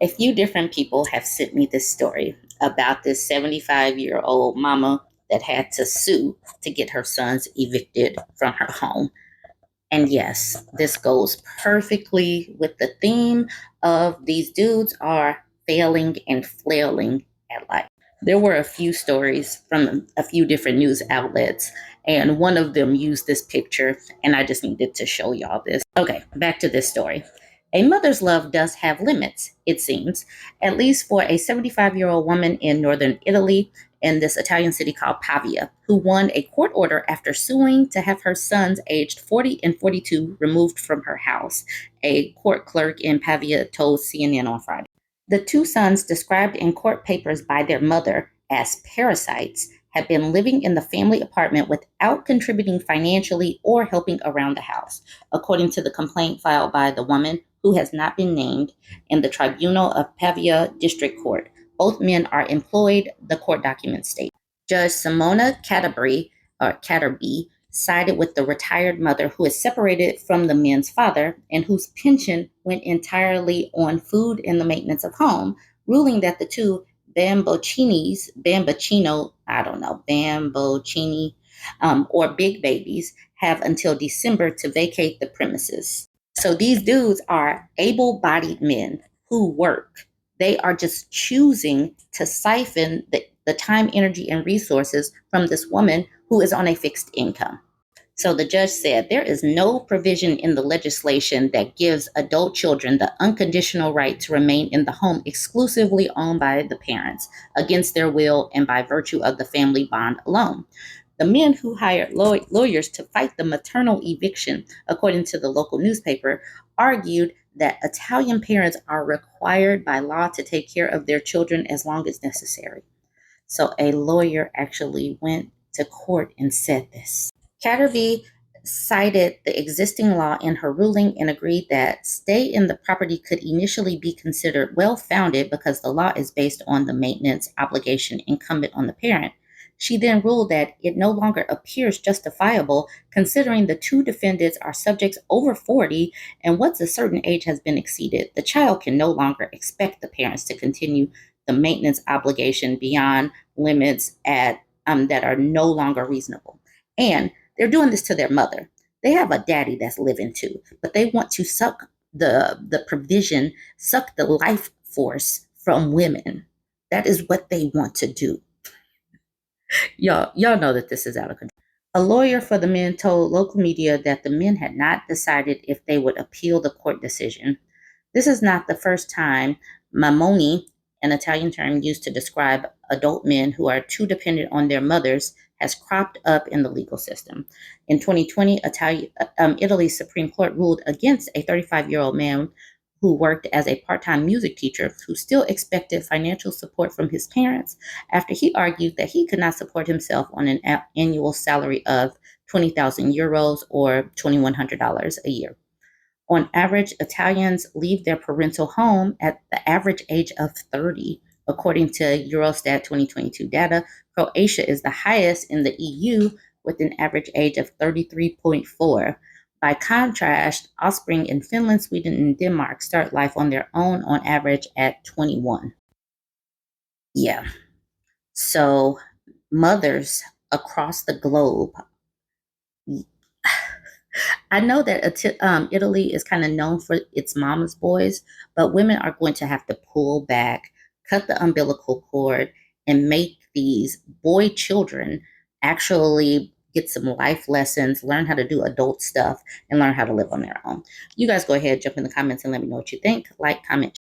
A few different people have sent me this story about this 75-year-old mama that had to sue to get her sons evicted from her home. And yes, this goes perfectly with the theme of these dudes are failing and flailing at life. There were a few stories from a few different news outlets, and one of them used this picture, and I just needed to show y'all this. Okay, back to this story. A mother's love does have limits, it seems, at least for a 75-year-old woman in northern Italy in this Italian city called Pavia, who won a court order after suing to have her sons aged 40 and 42 removed from her house, a court clerk in Pavia told CNN on Friday. The two sons, described in court papers by their mother as parasites, had been living in the family apartment without contributing financially or helping around the house, according to the complaint filed by the woman, who has not been named, in the Tribunal of Pavia District Court. Both men are employed, the court documents state. Judge Simona Catterby sided with the retired mother, who is separated from the men's father and whose pension went entirely on food and the maintenance of home, ruling that the two Bamboccini, or big babies, have until December to vacate the premises. So these dudes are able-bodied men who work. They are just choosing to siphon the time, energy, and resources from this woman who is on a fixed income. So the judge said there is no provision in the legislation that gives adult children the unconditional right to remain in the home exclusively owned by the parents against their will and by virtue of the family bond alone. The men who hired lawyers to fight the maternal eviction, according to the local newspaper, argued that Italian parents are required by law to take care of their children as long as necessary. So a lawyer actually went to court and said this. Catterby cited the existing law in her ruling and agreed that stay in the property could initially be considered well-founded because the law is based on the maintenance obligation incumbent on the parent. She then ruled that it no longer appears justifiable considering the two defendants are subjects over 40 and once a certain age has been exceeded, the child can no longer expect the parents to continue the maintenance obligation beyond limits that are no longer reasonable. And they're doing this to their mother. They have a daddy that's living too, but they want to suck the provision, suck the life force from women. That is what they want to do. Y'all know that this is out of control. A lawyer for the men told local media that the men had not decided if they would appeal the court decision. This is not the first time mamoni, an Italian term used to describe adult men who are too dependent on their mothers, has cropped up in the legal system. In 2020, Italy's Supreme Court ruled against a 35-year-old man who worked as a part-time music teacher who still expected financial support from his parents after he argued that he could not support himself on an annual salary of 20,000 euros or $2,100 a year. On average, Italians leave their parental home at the average age of 30. According to Eurostat 2022 data, Croatia is the highest in the EU with an average age of 33.4. By contrast, offspring in Finland, Sweden, and Denmark start life on their own on average at 21. Yeah. So mothers across the globe, I know that Italy is kind of known for its mama's boys, but women are going to have to pull back, cut the umbilical cord, and make these boy children actually get some life lessons, learn how to do adult stuff, and learn how to live on their own. You guys go ahead, jump in the comments, and let me know what you think. Like, comment,